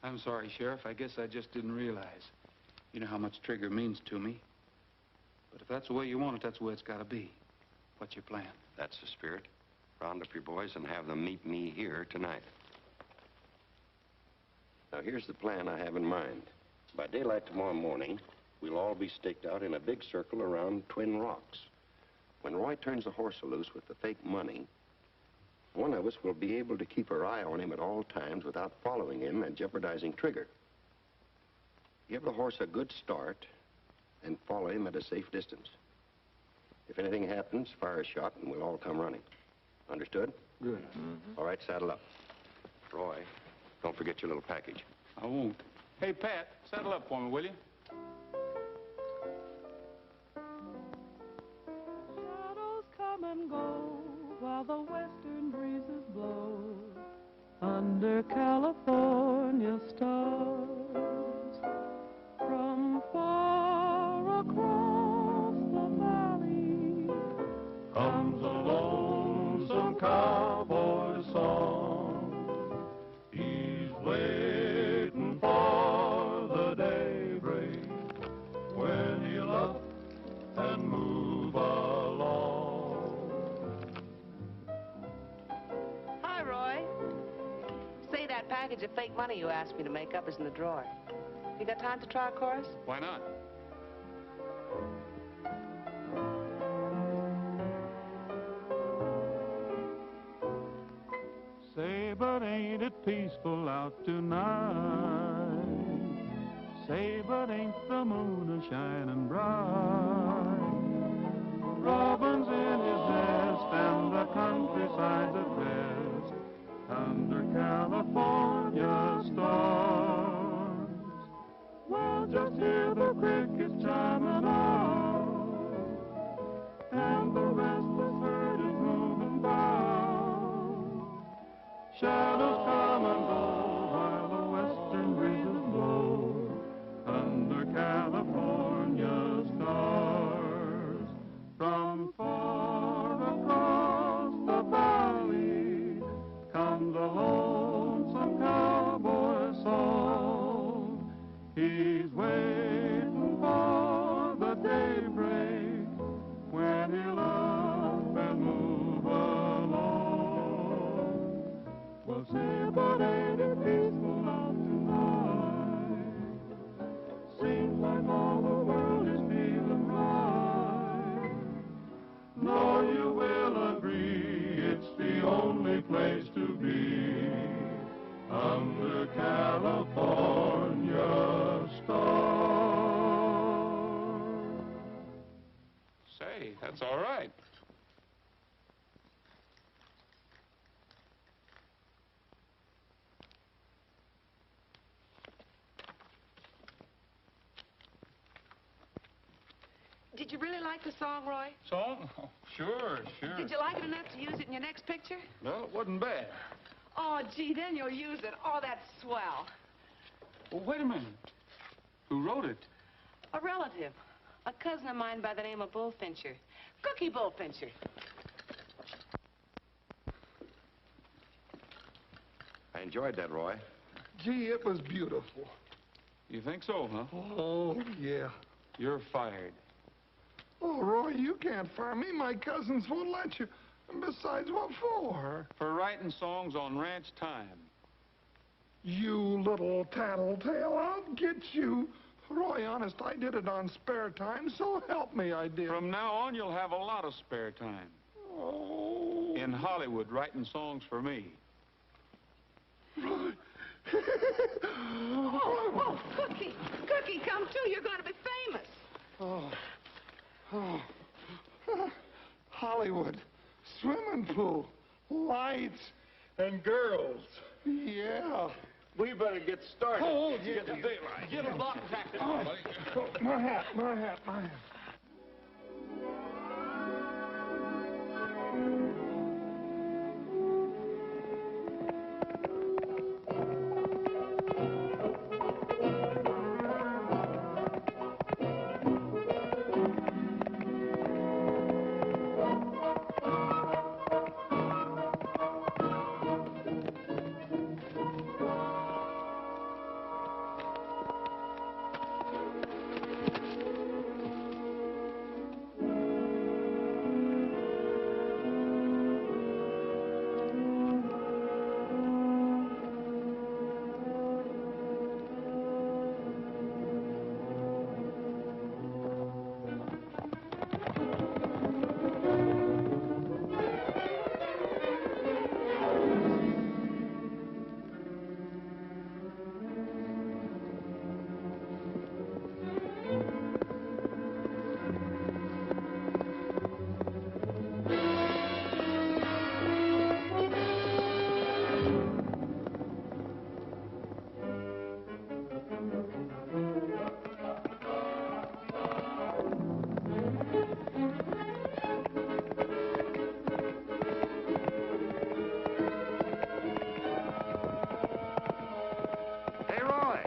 K: I'm sorry, Sheriff. I guess I just didn't realize. You know how much Trigger means to me. But if that's the way you want it, that's the way it's got to be. What's your plan?
L: That's the spirit. Round up your boys and have them meet me here tonight. Now, here's the plan I have in mind. By daylight tomorrow morning, we'll all be staked out in a big circle around Twin Rocks. When Roy turns the horse loose with the fake money, one of us will be able to keep our eye on him at all times without following him and jeopardizing Trigger. Give the horse a good start and follow him at a safe distance. If anything happens, fire a shot and we'll all come running. Understood?
K: Good.
L: All right, saddle up. Roy, don't forget your little package.
K: I won't. Hey, Pat, saddle up for me, will you?
N: Shadows come and go while the western breezes blow under California stars. From far across the valley
E: comes a lonesome cowboy song. He's waiting for the daybreak when he'll up and move along.
J: Hi, Roy. Say, that package of fake money you asked me to make up is in the drawer. You got time to try a chorus?
K: Why not?
E: Say, but ain't it peaceful out tonight? Say, but ain't the moon a-shining bright? Robin's in his nest and the countryside's at rest under California stars. Well, just hear the crickets chiming out, and the restless herd is moving by. Shadows come and go while the western breezes blow under California stars. From far across the valley comes a lonesome cowboy song.
D: That's all right.
J: Did you really like the song, Roy?
D: Song? Oh, sure.
J: Did you like it enough to use it in your next picture?
D: Well, it wasn't bad.
J: Oh, gee, then you'll use it. Oh, that's swell.
K: Well, wait a minute. Who wrote it?
J: A relative. A cousin of mine by the name of Bullfincher. Cookie Bullfincher.
L: I enjoyed that, Roy.
I: Gee, it was beautiful.
K: You think so, huh?
I: Oh, yeah.
K: You're fired.
I: Oh, Roy, you can't fire me. My cousins won't let you. And besides, what for?
K: For writing songs on ranch time.
I: You little tattletale, I'll get you. Roy, honest, I did it on spare time, so help me, I did.
K: From now on, you'll have a lot of spare time.
I: Oh.
K: In Hollywood, writing songs for me.
I: Roy.
J: Oh, Cookie. Cookie, come too. You're going to be famous.
I: Oh. Hollywood. Swimming pool. Lights.
M: And girls.
I: Yeah.
M: We better get started.
I: Oh,
M: to get the daylight.
K: Get a block practice,
I: Oh,
K: buddy.
I: my hat.
L: Hey, Roy.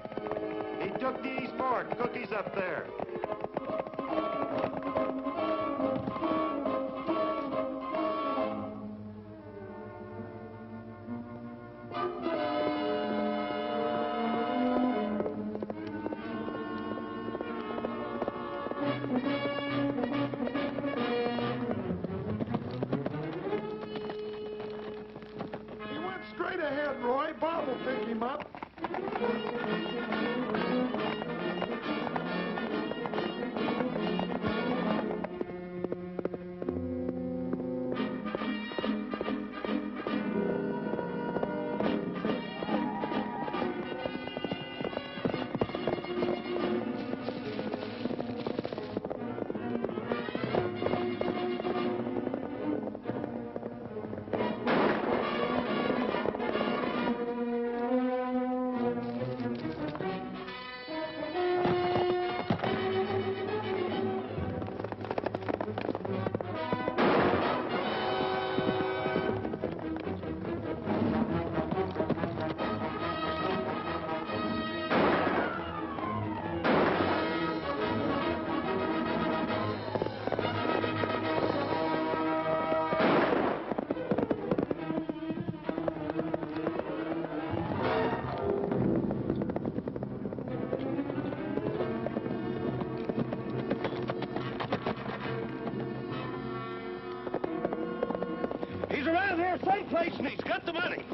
L: He took the East Fork. Cookie's up there.
I: He went straight ahead, Roy. Bob will pick him up.
M: He's around here someplace and he's got the money.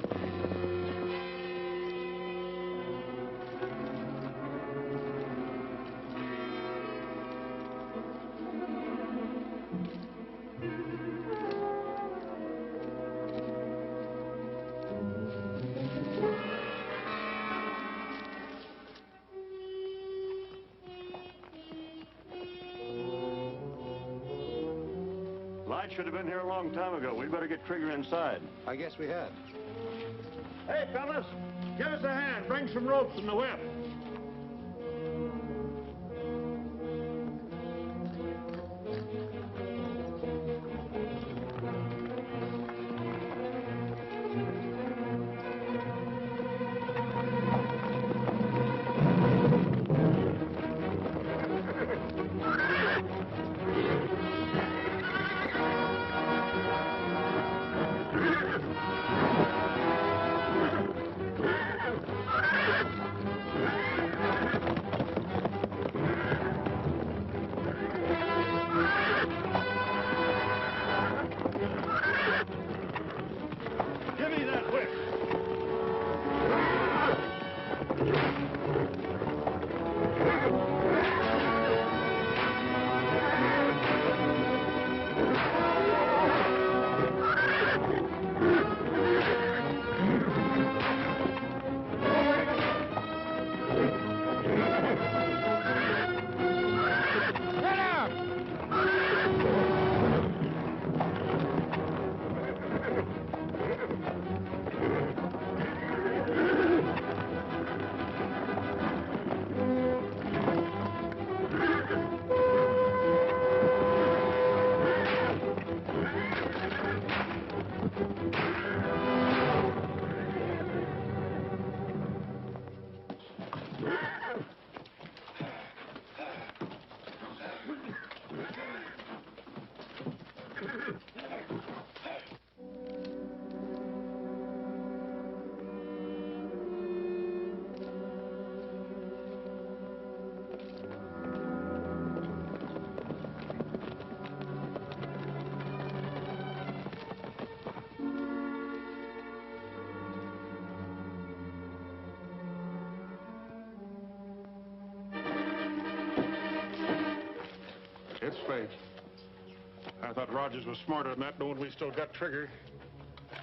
O: Dad should have been here a long time ago. We better get Trigger inside.
C: I guess we had.
M: Hey, fellas, give us a hand. Bring some ropes and the whip.
D: It's fate. I thought Rogers was smarter than that, knowing we still got Trigger.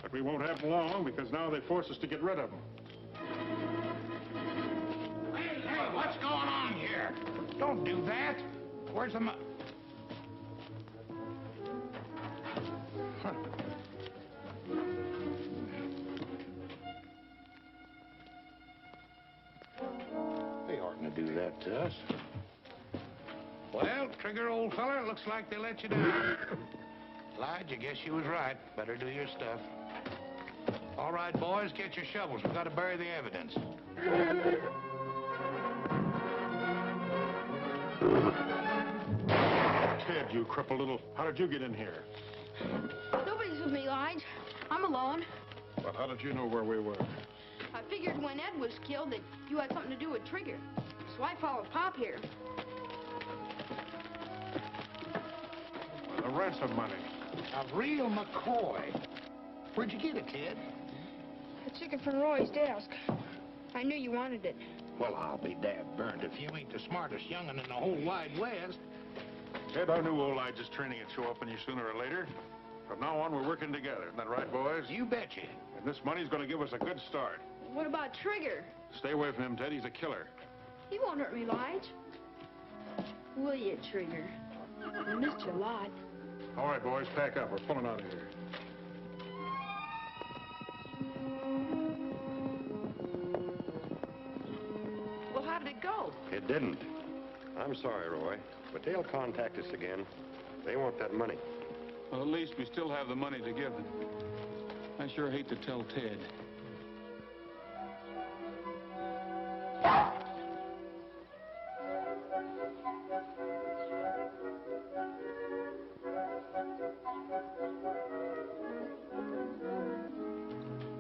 D: But we won't have him long, because now they force us to get rid of him.
H: Hey, what's going on here? Don't do that. Where's the They oughtn't to do that to us. Well, Trigger, old feller, looks like they let you down. Lige, I guess you was right. Better do your stuff. All right, boys, get your shovels. We've got to bury the evidence.
D: Ted, you crippled little... How did you get in here?
G: Nobody's with me, Lige. I'm alone.
D: But how did you know where we were?
G: I figured when Ed was killed that you had something to do with Trigger. So I followed Pop here.
D: The ransom money.
H: A real McCoy. Where'd you get it, Ted?
G: I took it from Roy's desk. I knew you wanted it.
H: Well, I'll be dad burned if you ain't the smartest young'un in the whole wide West.
D: Ted, I knew old Lige's training would show up on you sooner or later. From now on, we're working together. Isn't that right, boys?
H: You betcha.
D: And this money's going to give us a good start.
G: What about Trigger?
D: Stay away from him, Ted. He's a killer.
G: He won't hurt me, Lige. Will you, Trigger? I missed you a lot.
D: All right, boys, pack up. We're pulling out of here.
J: Well, how did it go?
L: It didn't. I'm sorry, Roy, but they'll contact us again. They want that money.
K: Well, at least we still have the money to give them. I sure hate to tell Ted.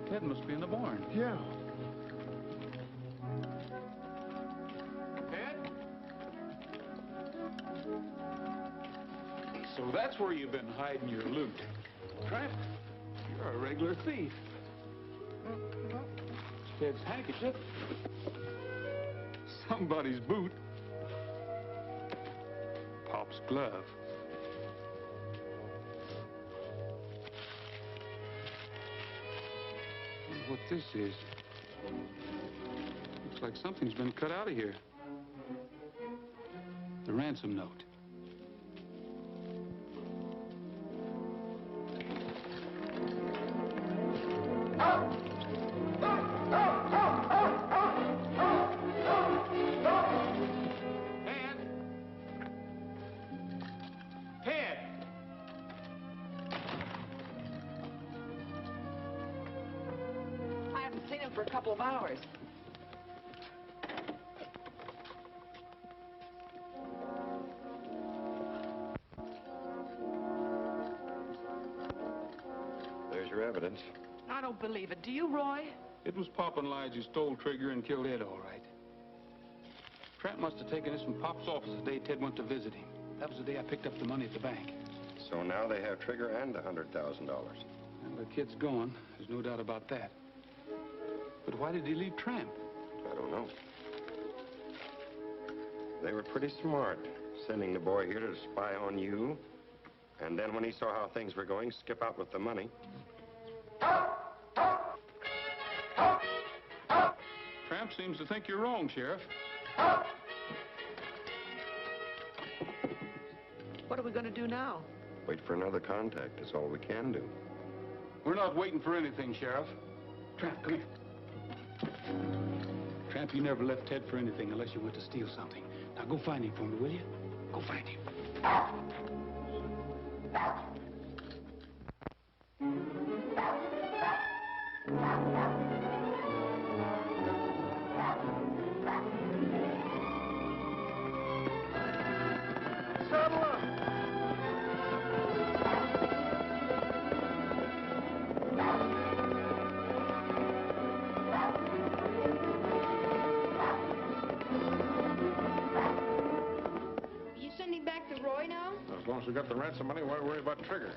K: Ted must be in the barn.
I: Yeah.
K: Ted? So that's where you've been hiding your loot. Tramp, you're a regular thief. It's Ted's handkerchief. Somebody's boot. Pop's glove. What this is. Looks like something's been cut out of here. The ransom note.
J: a couple of hours.
L: There's your evidence.
J: I don't believe it. Do you, Roy?
K: It was Pop and Lige who stole Trigger and killed Ed, all right. Tramp must have taken this from Pop's office the day Ted went to visit him. That was the day I picked up the money at the bank.
L: So now they have Trigger and $100,000.
K: Well, the kid's gone. There's no doubt about that. But why did he leave Tramp?
L: I don't know. They were pretty smart, sending the boy here to spy on you. And then when he saw how things were going, skip out with the money.
K: Tramp seems to think you're wrong, Sheriff.
J: What are we going to do now?
L: Wait for another contact is all we can do.
K: We're not waiting for anything, Sheriff. Tramp, come here. Tramp, you never left Ted for anything unless you went to steal something. Now go find him for me, will you? Go find him.
I: Saddle up!
G: You sending back to Roy now?
D: As long as we got the ransom money, why worry about Trigger?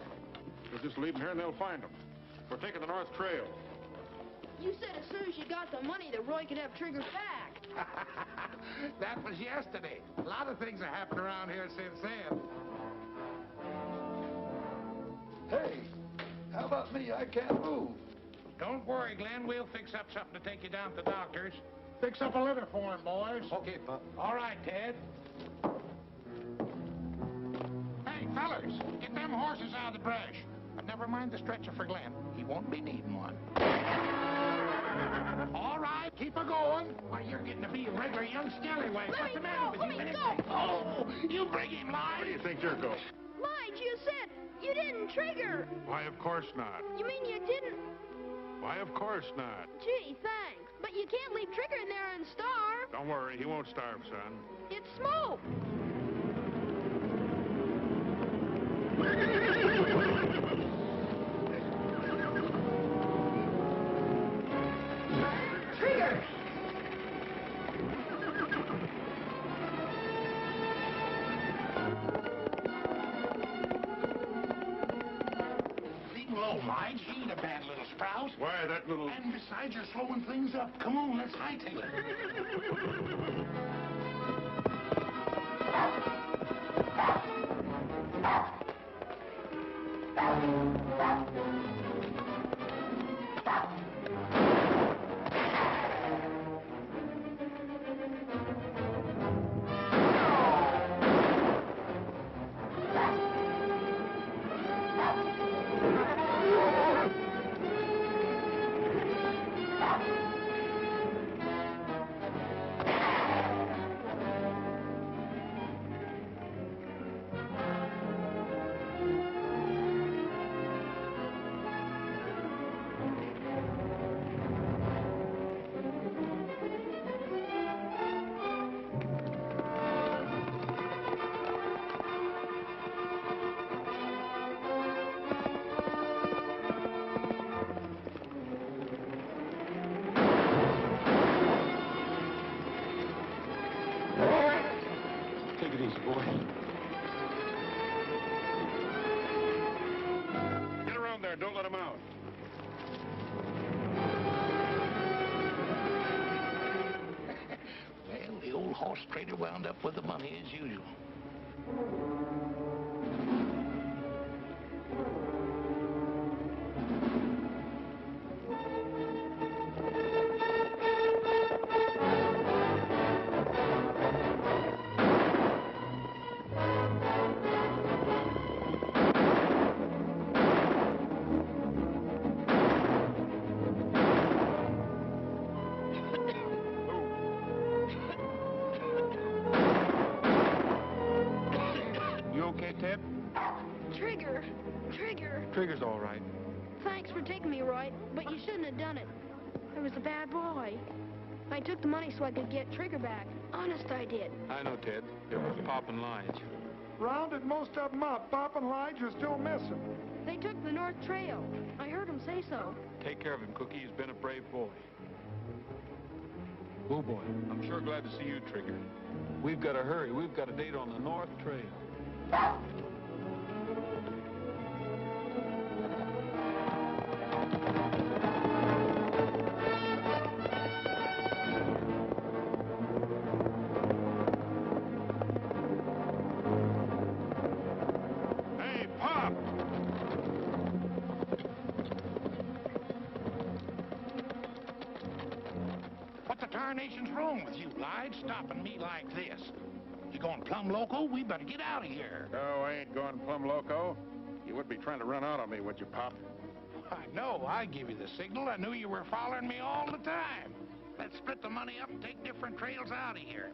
D: We'll just leave him here and they'll find him. We're taking the North Trail.
G: You said as soon as you got the money that Roy could have Trigger back.
H: That was yesterday. A lot of things have happened around here since then.
I: Hey, how about me? I can't move.
H: Don't worry, Glenn. We'll fix up something to take you down to the doctor's. Fix up a litter for him, boys.
K: Okay, Pop.
H: All right, Ted. Hey, fellas, get them horses out of the brush. But never mind the stretcher for Glenn. He won't be needing one. All right, keep her going. Why, you're getting to be a regular young scallywag. What's the matter with you?
G: Let me go.
H: Oh, you bring him, Lige.
D: Where do you think you're going?
G: Lige, you said you didn't trigger.
D: Why, of course not.
G: You mean you didn't?
D: Why, of course not.
G: Gee, thanks. But you can't leave Trigger in there and starve.
D: Don't worry, he won't starve, son.
G: It's smoke.
H: Trigger! Leave him alone, Lige. He ain't a bad little sprout.
D: Why, that little...
H: And besides, you're slowing things up. Come on, let's hightail it.
K: Take it easy, boy.
D: Get around there, don't let him out.
H: Well, the old horse trader wound up with the money as usual.
K: You okay, Ted?
G: Trigger.
K: Trigger's all right.
G: Thanks for taking me, Roy, but you shouldn't have done it. I I was a bad boy. I took the money so I could get Trigger back. Honest, I did.
D: I know, Ted. It was Pop and Lige.
I: Rounded most of them up. Pop and Lige are still missing.
G: They took the North Trail. I heard them say so.
D: Take care of him, Cookie. He's been a brave boy. Oh, boy. I'm sure glad to see you, Trigger. We've got to hurry. We've got a date on the North Trail.
M: Hey, Pop!
H: What the tarnation's wrong with you, Lige, stopping me like this? You going plumb loco? We better get out of here.
M: No, I ain't going plumb loco. You would be trying to run out on me, would you, Pop?
H: I know. I give you the signal. I knew you were following me all the time. Let's split the money up and take different trails out of here.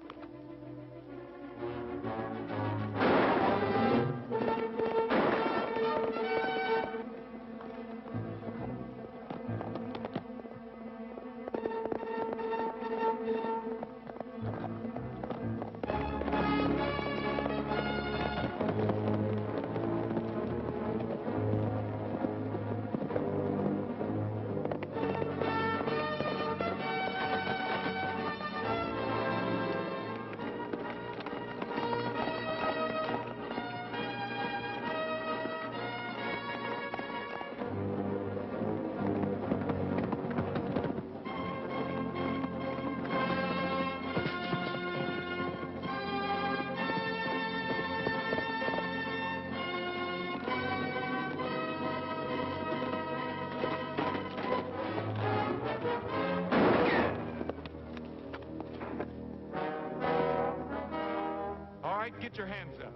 D: All right, get your hands up.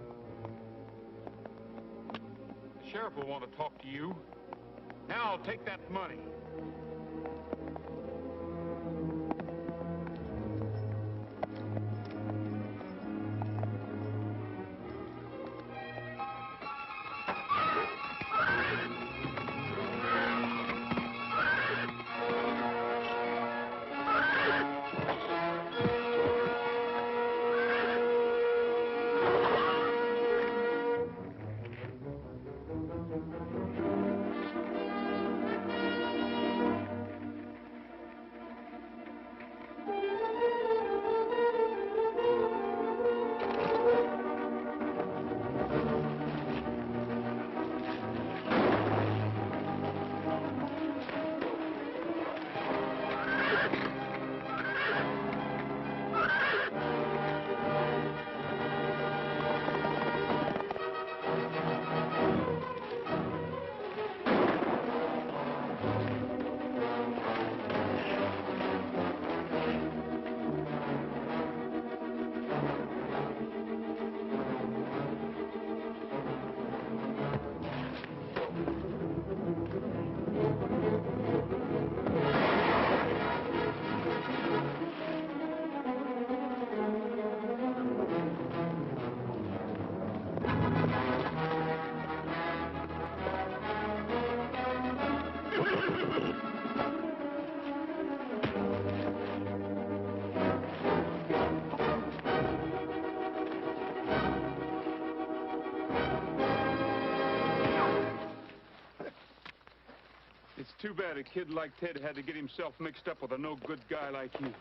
D: The sheriff will want to talk to you. Now, take that money. It's too bad a kid like Ted had to get himself mixed up with a no-good guy like you.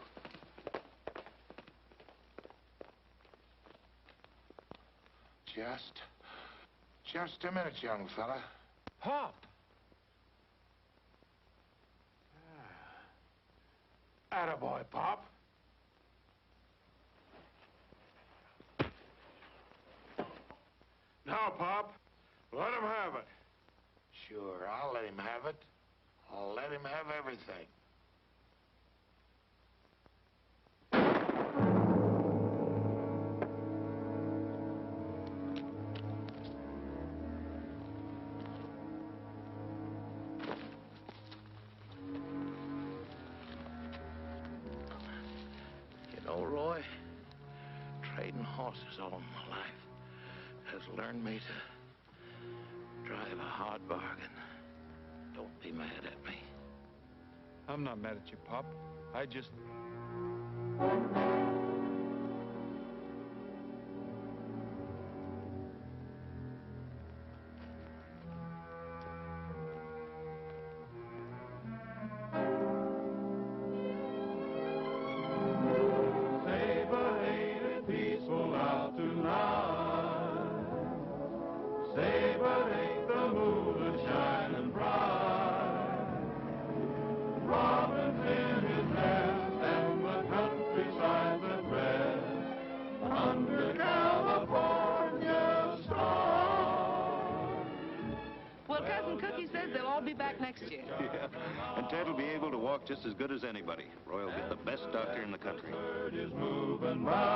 H: Just a minute, young fella.
D: Pop!
H: Attaboy, Pop.
M: Now, Pop, let him have it.
H: Sure, I'll let him have it. I'll let him have everything. You know, Roy, trading horses all my life has learned me to drive a hard bargain. Don't be mad at me.
P: I'm not mad at you, Pop. I just...
O: Yeah, and Ted will be able to walk just as good as anybody. Roy will get the best doctor in the country.
E: Is moving by.